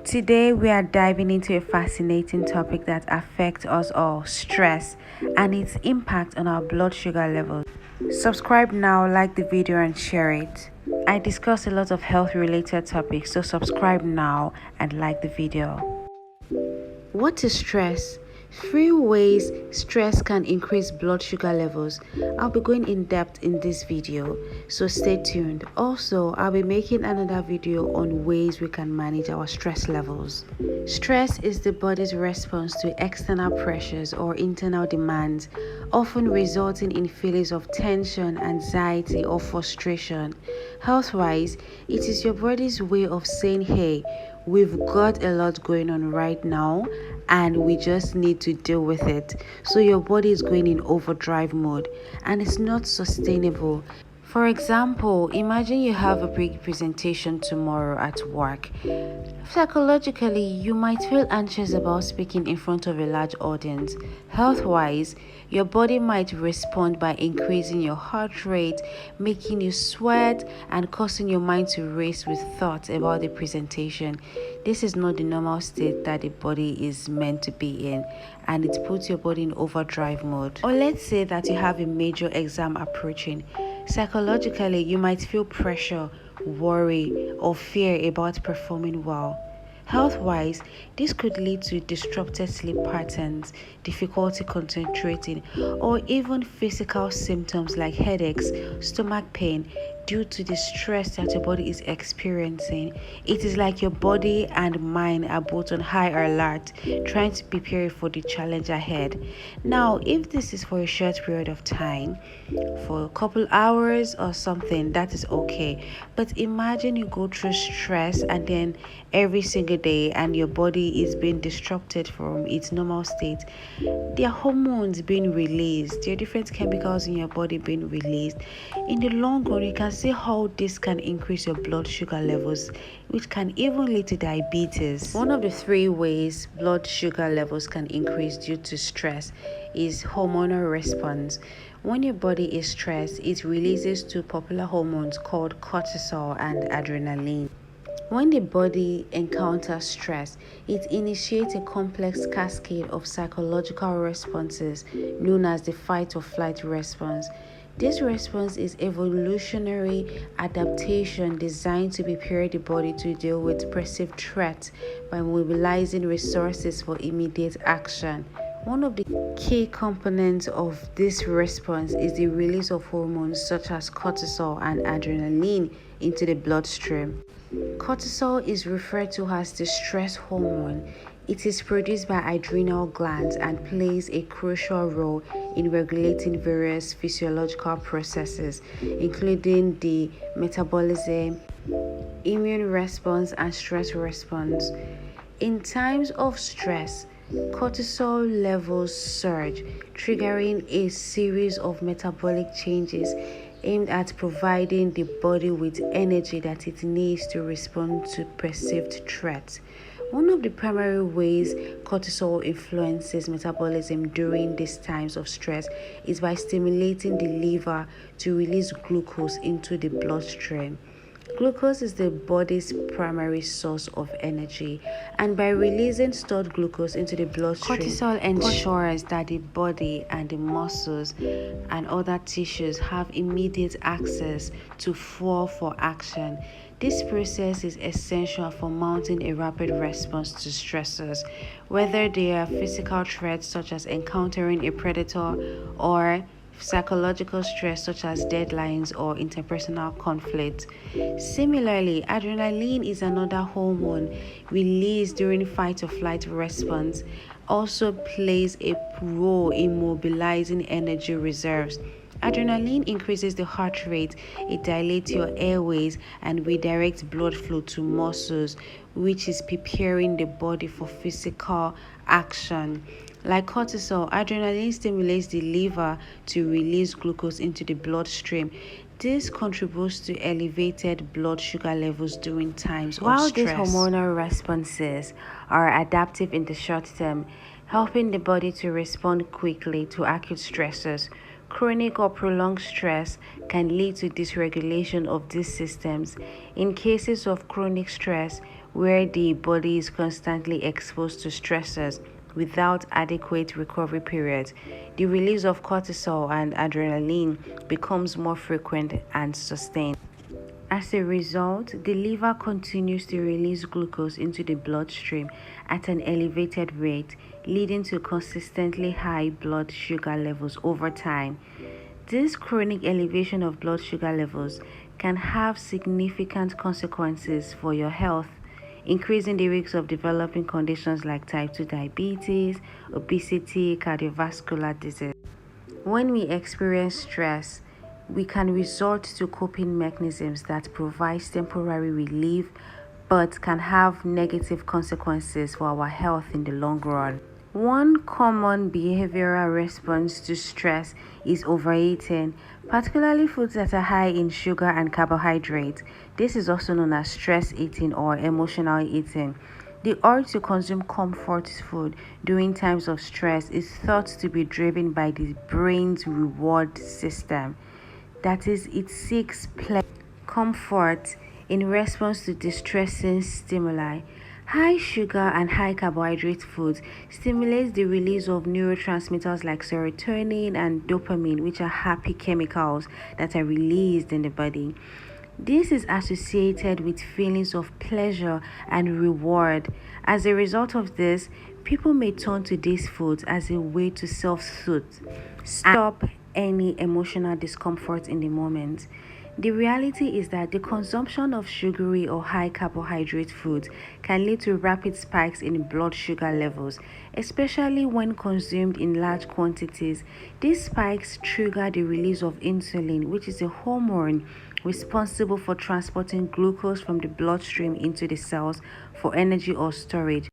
Today we are diving into a fascinating topic that affects us all, stress and its impact on our blood sugar levels. Subscribe now, like the video and share it. I discuss a lot of health related topics, so subscribe now and like the video. What is stress? 3 ways stress can increase blood sugar levels. I'll be going in depth in this video, so stay tuned. Also, I'll be making another video on ways we can manage our stress levels. Stress is the body's response to external pressures or internal demands, often resulting in feelings of tension, anxiety, or frustration. Health-wise, it is your body's way of saying, hey, we've got a lot going on right now and we just need to deal with it. So your body is going in overdrive mode and it's not sustainable. For example, imagine you have a big presentation tomorrow at work. Psychologically, you might feel anxious about speaking in front of a large audience. Health-wise, your body might respond by increasing your heart rate, making you sweat, and causing your mind to race with thoughts about the presentation. This is not the normal state that the body is meant to be in, and it puts your body in overdrive mode. Or let's say that you have a major exam approaching. Psychologically, you might feel pressure, worry, or fear about performing well. Health-wise, this could lead to disrupted sleep patterns, difficulty concentrating, or even physical symptoms like headaches, stomach pain, due to the stress that your body is experiencing. It is like your body and mind are both on high alert, trying to prepare for the challenge ahead. Now, if this is for a short period of time, for a couple hours or something, that is okay. But imagine you go through stress and then every single day and your body is being disrupted from its normal state. There are hormones being released, there are different chemicals in your body being released. In the long run, you can see how this can increase your blood sugar levels, which can even lead to diabetes. One of the 3 ways blood sugar levels can increase due to stress is hormonal response. When your body is stressed, it releases 2 popular hormones called cortisol and adrenaline. When the body encounters stress, it initiates a complex cascade of psychological responses known as the fight or flight response. This response is evolutionary adaptation designed to prepare the body to deal with perceived threats by mobilizing resources for immediate action. One of the key components of this response is the release of hormones such as cortisol and adrenaline into the bloodstream. Cortisol is referred to as the stress hormone. It is produced by adrenal glands and plays a crucial role in regulating various physiological processes, including the metabolism, immune response, and stress response. In times of stress, cortisol levels surge, triggering a series of metabolic changes aimed at providing the body with energy that it needs to respond to perceived threats. One of the primary ways cortisol influences metabolism during these times of stress is by stimulating the liver to release glucose into the bloodstream. Glucose is the body's primary source of energy, and by releasing stored glucose into the bloodstream, cortisol ensures that the body and the muscles and other tissues have immediate access to fuel for action. This process is essential for mounting a rapid response to stressors, whether they are physical threats such as encountering a predator or psychological stress such as deadlines or interpersonal conflict. Similarly, adrenaline is another hormone released during fight or flight response, also plays a role in mobilizing energy reserves. Adrenaline increases the heart rate, it dilates your airways and redirects blood flow to muscles, which is preparing the body for physical action. Like cortisol, adrenaline stimulates the liver to release glucose into the bloodstream. This contributes to elevated blood sugar levels during times of stress. While these hormonal responses are adaptive in the short term, helping the body to respond quickly to acute stressors, chronic or prolonged stress can lead to dysregulation of these systems. In cases of chronic stress, where the body is constantly exposed to stressors without adequate recovery periods, the release of cortisol and adrenaline becomes more frequent and sustained. As a result, the liver continues to release glucose into the bloodstream at an elevated rate, leading to consistently high blood sugar levels over time. This chronic elevation of blood sugar levels can have significant consequences for your health, increasing the risk of developing conditions like type 2 diabetes, obesity, cardiovascular disease. When we experience stress, we can resort to coping mechanisms that provide temporary relief but can have negative consequences for our health in the long run. One common behavioral response to stress is overeating, particularly foods that are high in sugar and carbohydrates. This is also known as stress eating or emotional eating. The urge to consume comfort food during times of stress is thought to be driven by the brain's reward system. That is, it seeks pleasure, comfort in response to distressing stimuli. High sugar and high carbohydrate foods stimulate the release of neurotransmitters like serotonin and dopamine, which are happy chemicals that are released in the body. This is associated with feelings of pleasure and reward. As a result of this, people may turn to these foods as a way to self-soothe, stop any emotional discomfort in the moment. The reality is that the consumption of sugary or high carbohydrate foods can lead to rapid spikes in blood sugar levels, especially when consumed in large quantities. These spikes trigger the release of insulin, which is a hormone responsible for transporting glucose from the bloodstream into the cells for energy or storage.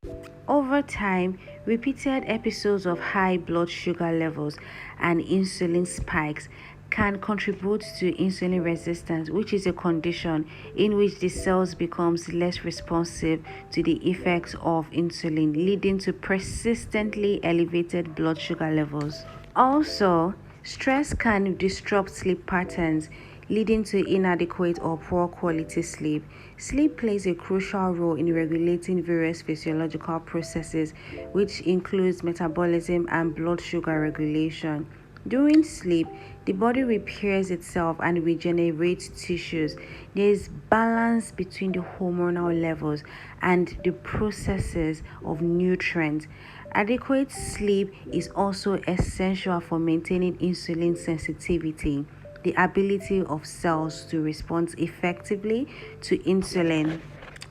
Over time, repeated episodes of high blood sugar levels and insulin spikes can contribute to insulin resistance, which is a condition in which the cells becomes less responsive to the effects of insulin, leading to persistently elevated blood sugar levels. Also, stress can disrupt sleep patterns, leading to inadequate or poor quality sleep. Sleep plays a crucial role in regulating various physiological processes, which includes metabolism and blood sugar regulation. During sleep, the body repairs itself and regenerates tissues. There is balance between the hormonal levels and the processes of nutrients. Adequate sleep is also essential for maintaining insulin sensitivity, the ability of cells to respond effectively to insulin.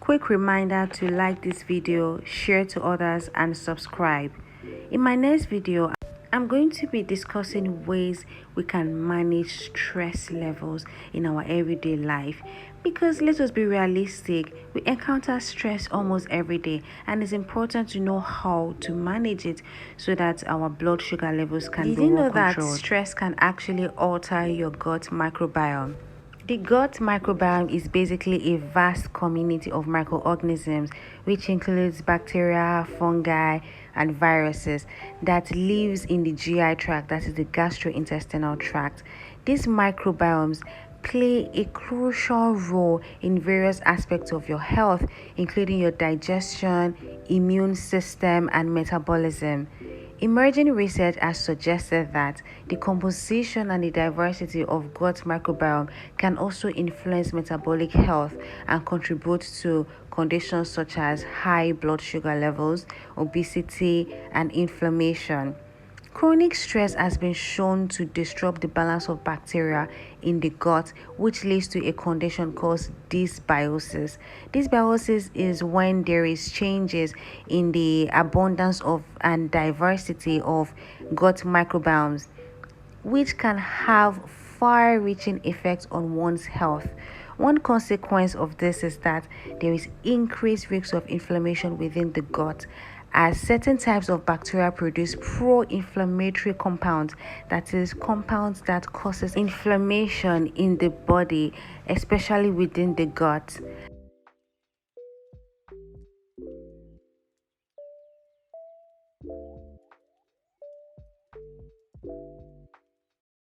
Quick reminder to like this video, share to others, and subscribe. In my next video, I'm going to be discussing ways we can manage stress levels in our everyday life, because let us be realistic, we encounter stress almost every day, and it's important to know how to manage it so that our blood sugar levels can be more controlled. Did you know that stress can actually alter your gut microbiome? The gut microbiome is basically a vast community of microorganisms, which includes bacteria, fungi, and viruses that lives in the GI tract, that is the gastrointestinal tract. These microbiomes play a crucial role in various aspects of your health, including your digestion, immune system, and metabolism. Emerging research has suggested that the composition and the diversity of gut microbiome can also influence metabolic health and contribute to conditions such as high blood sugar levels, obesity, and inflammation. Chronic stress has been shown to disrupt the balance of bacteria in the gut, which leads to a condition called dysbiosis. Dysbiosis is when there is changes in the abundance of and diversity of gut microbiomes, which can have far-reaching effects on one's health. One consequence of this is that there is increased risk of inflammation within the gut, as certain types of bacteria produce pro-inflammatory compounds, that is, compounds that causes inflammation in the body, especially within the gut.